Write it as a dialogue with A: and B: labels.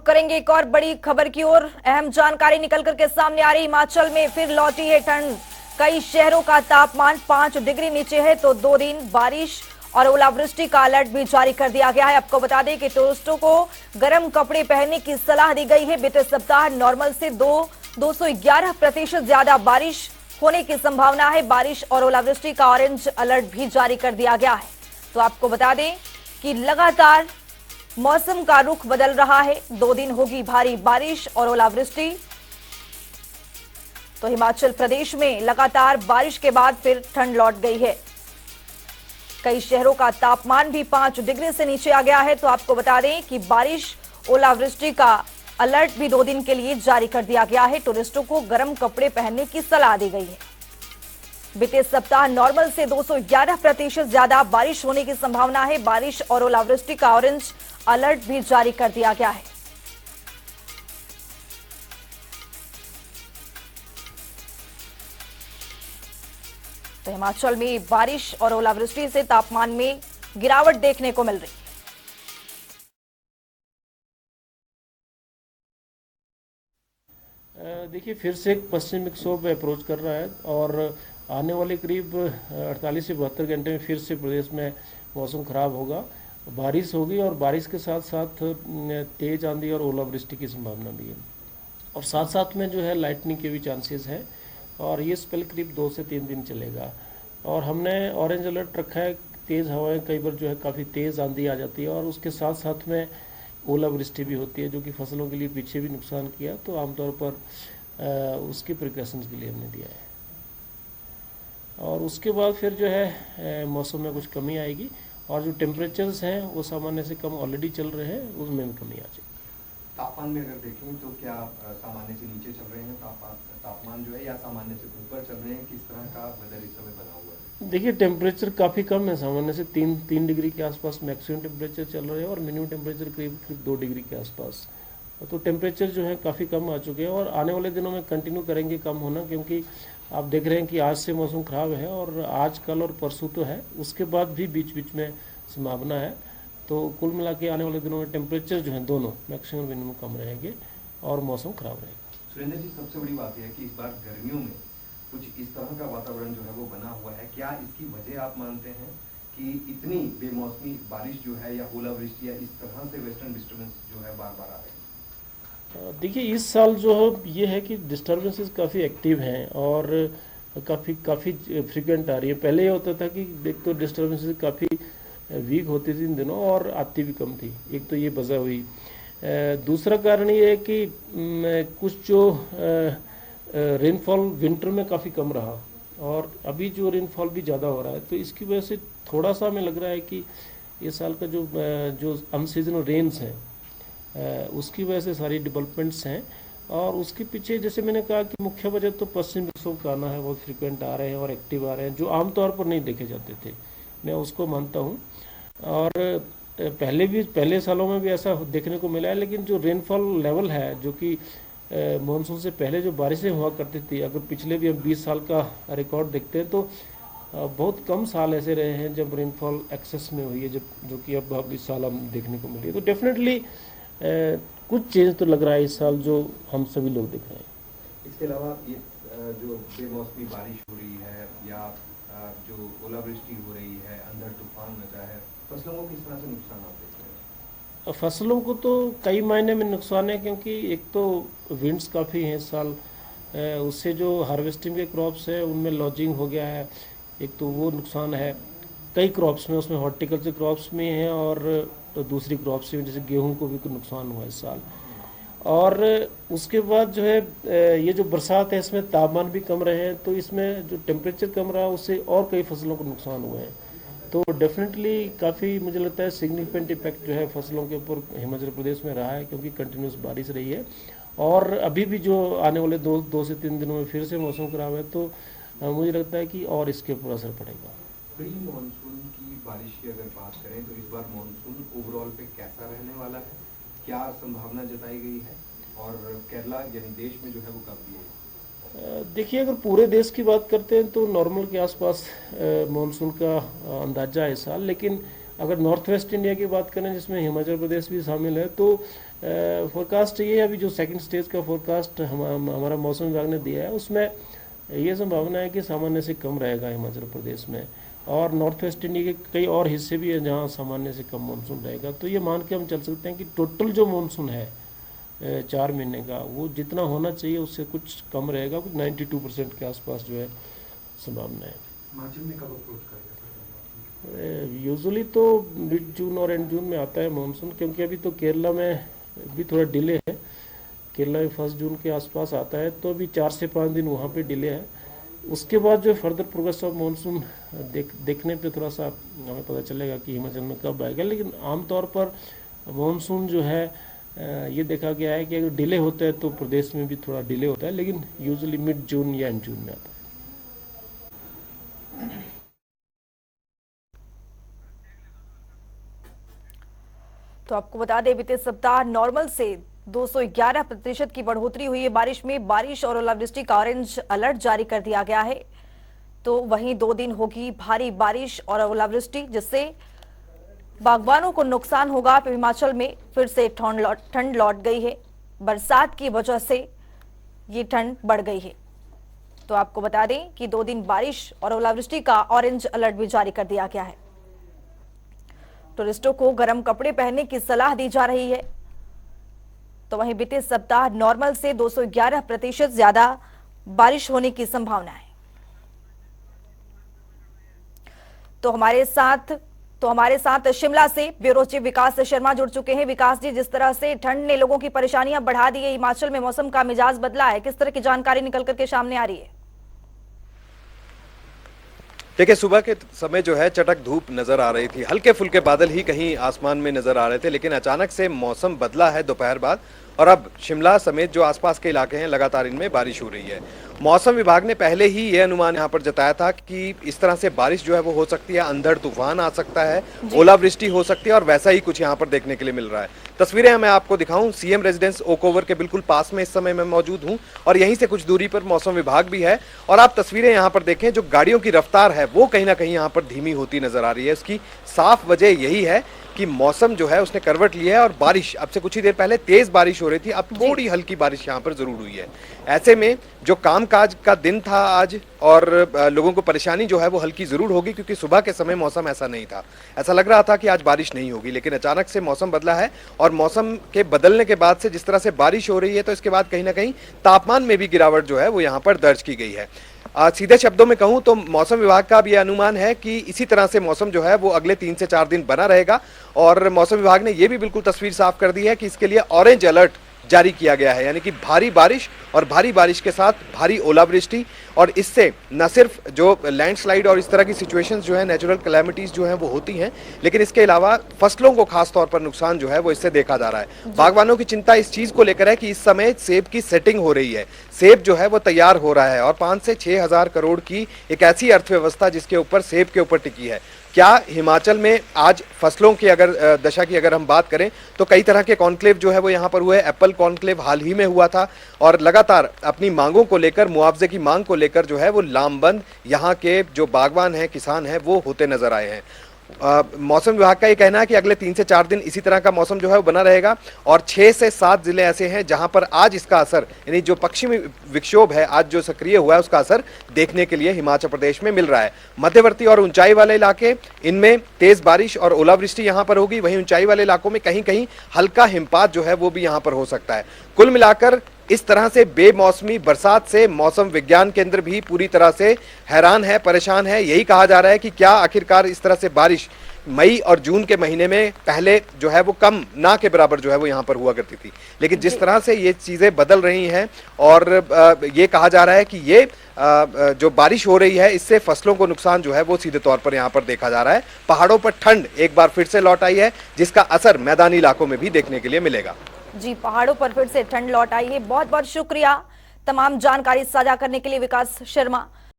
A: करेंगे एक और बड़ी खबर की ओर। अहम जानकारी निकल करके सामने आ रही। हिमाचल में फिर लौटी है ठंड। कई शहरों का तापमान 5 डिग्री नीचे है, तो 2 दिन बारिश और ओलावृष्टि का अलर्ट भी जारी कर दिया गया है। आपको बता दें कि टूरिस्टों को गर्म कपड़े पहनने की सलाह दी गई है। बीते सप्ताह नॉर्मल से 211% ज्यादा बारिश होने की संभावना है। बारिश और ओलावृष्टि का ऑरेंज अलर्ट भी जारी कर दिया गया है। तो आपको बता दें कि लगातार मौसम का रुख बदल रहा है। 2 दिन होगी भारी बारिश और ओलावृष्टि। तो हिमाचल प्रदेश में लगातार बारिश के बाद फिर ठंड लौट गई है। कई शहरों का तापमान भी 5 डिग्री से नीचे आ गया है। तो आपको बता दें कि बारिश ओलावृष्टि का अलर्ट भी 2 दिन के लिए जारी कर दिया गया है। टूरिस्टों को गर्म कपड़े पहनने की सलाह दी गई है। बीते सप्ताह नॉर्मल से 211% ज्यादा बारिश होने की संभावना है। बारिश और ओलावृष्टि का ऑरेंज अलर्ट भी जारी कर दिया गया है। तो हिमाचल में बारिश और ओलावृष्टि से तापमान में गिरावट देखने को मिल रही है।
B: देखिए, फिर से एक पश्चिमी विक्षोभ अप्रोच कर रहा है और आने वाले करीब 48 से 72 घंटे में फिर से प्रदेश में मौसम खराब होगा, बारिश होगी और बारिश के साथ साथ तेज आंधी और ओलावृष्टि की संभावना भी है। और साथ साथ में जो है लाइटनिंग के भी चांसेस हैं और ये स्पेल करीब 2 से 3 दिन चलेगा। और हमने ऑरेंज अलर्ट रखा है। तेज़ हवाएं कई बार जो है काफ़ी तेज़ आंधी आ जाती है और उसके साथ साथ में ओलावृष्टि भी होती है, जो कि फसलों के लिए पीछे भी नुकसान किया। तो आमतौर पर उसकी प्रिकॉशंस के लिए हमने दिया है। और उसके बाद फिर जो है मौसम में कुछ कमी आएगी और जो टेम्परेचर्स हैं वो सामान्य से कम ऑलरेडी चल रहे हैं, उसमें भी कमी आ जाएगी।
C: तापमान में अगर देखें तो क्या सामान्य से नीचे चल रहे हैं तापमान जो है, या सामान्य से ऊपर चल रहे हैं? किस तरह का वेदर इस समय बना हुआ है?
B: देखिए, टेम्परेचर काफ़ी कम है। सामान्य से 3 डिग्री के आसपास मैक्सिमम टेम्परेचर चल रहे हैं और मिनिमम टेम्परेचर करीब 2 डिग्री के आसपास। तो टेम्परेचर जो है काफ़ी कम आ चुके हैं और आने वाले दिनों में कंटिन्यू करेंगे कम होना, क्योंकि आप देख रहे हैं कि आज से मौसम ख़राब है और आज कल और परसों तो है, उसके बाद भी बीच बीच में संभावना है। तो कुल मिला के आने वाले दिनों में टेम्परेचर जो है दोनों मैक्सिमम मिनिमम कम रहेंगे और मौसम खराब रहेगा।
C: सुरेंद्र जी, सबसे बड़ी बात यह है कि इस बार गर्मियों में कुछ इस तरह का वातावरण जो है वो बना हुआ है। क्या इसकी वजह आप मानते हैं कि इतनी बेमौसमी बारिश जो है या ओलावृष्टि या इस तरह से वेस्टर्न डिस्टर्बेंस जो है बार बार आ रहे हैं?
B: देखिए, इस साल जो ये है कि डिस्टर्बेंसेस काफ़ी एक्टिव हैं और काफ़ी फ्रिक्वेंट आ रही है। पहले ये होता था कि एक तो डिस्टर्बेंसेस काफ़ी वीक होती थी इन दिनों और आती भी कम थी। एक तो ये वजह हुई। दूसरा कारण ये है कि कुछ जो रेनफॉल विंटर में काफ़ी कम रहा और अभी जो रेनफॉल भी ज़्यादा हो रहा है, तो इसकी वजह से थोड़ा सा हमें लग रहा है कि ये साल का जो अनसीजनल रेन्स हैं उसकी वजह से सारी डेवलपमेंट्स हैं। और उसके पीछे जैसे मैंने कहा कि मुख्य वजह तो पश्चिम विक्षोभ का आना है। बहुत फ्रिक्वेंट आ रहे हैं और एक्टिव आ रहे हैं, जो आमतौर पर नहीं देखे जाते थे। मैं उसको मानता हूँ। और पहले सालों में भी ऐसा देखने को मिला है, लेकिन जो रेनफॉल लेवल है, जो कि मानसून से पहले जो बारिशें हुआ करती थी, अगर पिछले भी हम 20 साल का रिकॉर्ड देखते हैं तो बहुत कम साल ऐसे रहे हैं जब रेनफॉल एक्सेस में हुई है, जो कि अब इस साल हम देखने को मिली है। तो डेफिनेटली कुछ चेंज तो लग रहा है इस साल, जो हम सभी लोग देख रहे हैं।
C: इसके अलावा ये जो बेमौसमी बारिश हो रही है या जो ओलावृष्टि हो रही है, अंधड़ तूफान मचा है, फसलों को किस तरह से नुकसान आप देख रहे हैं?
B: फसलों को तो कई मायने में नुकसान है, क्योंकि एक तो विंड्स काफ़ी हैं इस साल। उससे जो हार्वेस्टिंग के क्रॉप्स है उनमें लॉजिंग हो गया है, एक तो वो नुकसान है। कई क्रॉप्स में, उसमें हॉर्टिकल्चर क्रॉप्स में हैं और दूसरी क्रॉप्स में, जैसे गेहूं को भी नुकसान हुआ इस साल। और उसके बाद जो है ये जो बरसात है, इसमें तापमान भी कम रहे हैं, तो इसमें जो टेम्परेचर कम रहा उससे और कई फसलों को नुकसान हुए हैं। तो डेफिनेटली काफ़ी मुझे लगता है सिग्निफिकेंट इफेक्ट जो है फसलों के ऊपर हिमाचल प्रदेश में रहा है, क्योंकि कंटिन्यूस बारिश रही है। और अभी भी जो आने वाले 2 से 3 दिनों में फिर से मौसम खराब है, तो मुझे लगता है कि और इसके ऊपर असर पड़ेगा।
C: प्री मानसून की बारिश की अगर बात करें तो इस बार मानसून ओवरऑल पे कैसा रहने वाला है? क्या संभावना जताई गई है और केरला यानी देश में जो है वो कब भी है?
B: देखिए, अगर पूरे देश की बात करते हैं तो नॉर्मल के आसपास मानसून का अंदाजा है इस साल। लेकिन अगर नॉर्थ वेस्ट इंडिया की बात करें, जिसमें हिमाचल प्रदेश भी शामिल है, तो फोरकास्ट ये अभी जो सेकंड स्टेज का फोरकास्ट हमारा मौसम विभाग ने दिया है, उसमें ये संभावना है कि सामान्य से कम रहेगा हिमाचल प्रदेश में, और नॉर्थ वेस्ट इंडिया के कई और हिस्से भी हैं जहाँ सामान्य से कम मानसून रहेगा। तो ये मान के हम चल सकते हैं कि टोटल जो मानसून है 4 महीने का, वो जितना होना चाहिए उससे कुछ कम रहेगा, कुछ 92% के आसपास जो है संभावना है।
C: हिमाचल में कब अप्रोच करेगा?
B: यूजुअली तो मिड जून और एंड जून में आता है मानसून, क्योंकि अभी तो केरला में भी थोड़ा डिले है। केरला में 1 जून के आसपास आता है, तो अभी 4 से 5 दिन वहाँ पे डिले है। उसके बाद जो फर्दर प्रोग्रेस ऑफ मानसून देखने पे थोड़ा सा हमें पता चलेगा कि हिमाचल में कब आएगा। लेकिन आमतौर पर मानसून जो है ये देखा गया है कि अगर डिले होता है तो प्रदेश में भी थोड़ा डिले होता है, लेकिन यूजुअली मिड जून या एंड जून में आता है।
A: तो आपको बता दें, बीते सप्ताह नॉर्मल से 211% की बढ़ोतरी हुई है बारिश में। बारिश और ओलावृष्टि का ऑरेंज अलर्ट जारी कर दिया गया है। तो वहीं 2 दिन होगी भारी बारिश और ओलावृष्टि, जिससे बागवानों को नुकसान होगा। हिमाचल में फिर से ठंड लौट गई है। बरसात की वजह से ये ठंड बढ़ गई है। तो आपको बता दें कि 2 दिन बारिश और ओलावृष्टि का ऑरेंज अलर्ट भी जारी कर दिया गया है। टूरिस्टों को गर्म कपड़े पहनने की सलाह दी जा रही है। तो वहीं बीते सप्ताह नॉर्मल से 211% ज्यादा बारिश होने की संभावना है। तो हमारे साथ शिमला से ब्यूरो चीफ विकास शर्मा जुड़ चुके हैं। विकास जी, जिस तरह से ठंड ने लोगों की परेशानियां बढ़ा दी है, हिमाचल में मौसम का मिजाज बदला है, किस तरह की जानकारी निकल करके सामने आ रही है?
D: देखिए, सुबह के समय जो है चटक धूप नजर आ रही थी, हल्के फुल्के बादल ही कहीं आसमान में नजर आ रहे थे, लेकिन अचानक से मौसम बदला है दोपहर बाद, और अब शिमला समेत जो आसपास के इलाके हैं लगातार इनमें बारिश हो रही है। मौसम विभाग ने पहले ही यह अनुमान यहाँ पर जताया था कि इस तरह से बारिश जो है वो हो सकती है, अंधड़ तूफान आ सकता है, ओलावृष्टि हो सकती है, और वैसा ही कुछ यहाँ पर देखने के लिए मिल रहा है। तस्वीरें मैं आपको दिखाऊं, सीएम रेजिडेंस ओक ओवर के बिल्कुल पास में इस समय मैं मौजूद हूं, और यहीं से कुछ दूरी पर मौसम विभाग भी है। और आप तस्वीरें यहाँ पर देखें, जो गाड़ियों की रफ्तार है वो कहीं ना कहीं यहाँ पर धीमी होती नजर आ रही है। उसकी साफ वजह यही है कि मौसम जो है उसने करवट लिया है, और बारिश अब से कुछ ही देर पहले तेज बारिश हो रही थी, अब थोड़ी हल्की बारिश यहाँ पर जरूर हुई है। ऐसे में जो कामकाज का दिन था आज, और लोगों को परेशानी जो है वो हल्की जरूर होगी, क्योंकि सुबह के समय मौसम ऐसा नहीं था, ऐसा लग रहा था कि आज बारिश नहीं होगी, लेकिन अचानक से मौसम बदला है। और मौसम के बदलने के बाद से जिस तरह से बारिश हो रही है, तो इसके बाद कहीं ना कहीं तापमान में भी गिरावट जो है वो यहाँ पर दर्ज की गई है। सीधे शब्दों में कहूं तो मौसम विभाग का भी अनुमान है कि इसी तरह से मौसम जो है वो अगले 3 से 4 दिन बना रहेगा। और मौसम विभाग ने ये भी बिल्कुल तस्वीर साफ कर दी है कि इसके लिए ऑरेंज अलर्ट जारी किया गया है, यानी कि भारी बारिश, और भारी बारिश के साथ भारी ओलावृष्टि। और इससे न सिर्फ जो लैंडस्लाइड और इस तरह की सिचुएशंस जो है, नेचुरल कैलामिटीज जो हैं वो होती हैं, लेकिन इसके अलावा फसलों को खास तौर पर नुकसान जो है वो इससे देखा जा रहा है। बागवानों की चिंता इस चीज को लेकर है कि इस समय सेब की सेटिंग हो रही है, सेब जो है वो तैयार हो रहा है, और 5 से 6 हजार करोड़ की एक ऐसी अर्थव्यवस्था जिसके ऊपर सेब के ऊपर टिकी है। क्या हिमाचल में आज फसलों की अगर दशा की अगर हम बात करें, तो कई तरह के कॉन्क्लेव जो है वो यहाँ पर हुए। एप्पल कॉन्क्लेव हाल ही में हुआ था, और लगातार अपनी मांगों को लेकर, मुआवजे की मांग को लेकर जो है वो लामबंद यहाँ के जो बागवान हैं, किसान हैं, वो होते नजर आए हैं। मौसम विभाग का ये कहना है कि अगले 3 से 4 दिन इसी तरह का मौसम जो है वो बना रहेगा, और 6 से 7 जिले ऐसे हैं जहां पर आज इसका असर, यानी जो पश्चिमी विक्षोभ है आज जो सक्रिय हुआ है, उसका असर देखने के लिए हिमाचल प्रदेश में मिल रहा है। मध्यवर्ती और ऊंचाई वाले इलाके, इनमें तेज बारिश और ओलावृष्टि यहां पर होगी, वहीं ऊंचाई वाले इलाकों में कहीं कहीं हल्का हिमपात जो है वो भी यहां पर हो सकता है। कुल मिलाकर इस तरह से बेमौसमी बरसात से मौसम विज्ञान केंद्र भी पूरी तरह से हैरान है, परेशान है। यही कहा जा रहा है कि क्या आखिरकार इस तरह से बारिश मई और जून के महीने में पहले जो है वो कम ना के बराबर जो है वो यहाँ पर हुआ करती थी, लेकिन जिस तरह से ये चीजें बदल रही हैं, और ये कहा जा रहा है कि ये जो बारिश हो रही है इससे फसलों को नुकसान जो है वो सीधे तौर पर यहाँ पर देखा जा रहा है। पहाड़ों पर ठंड एक बार फिर से लौट आई है, जिसका असर मैदानी इलाकों में भी देखने के लिए मिलेगा।
A: जी, पहाड़ों पर फिर से ठंड लौट आई है। बहुत बहुत शुक्रिया तमाम जानकारी साझा करने के लिए विकास शर्मा।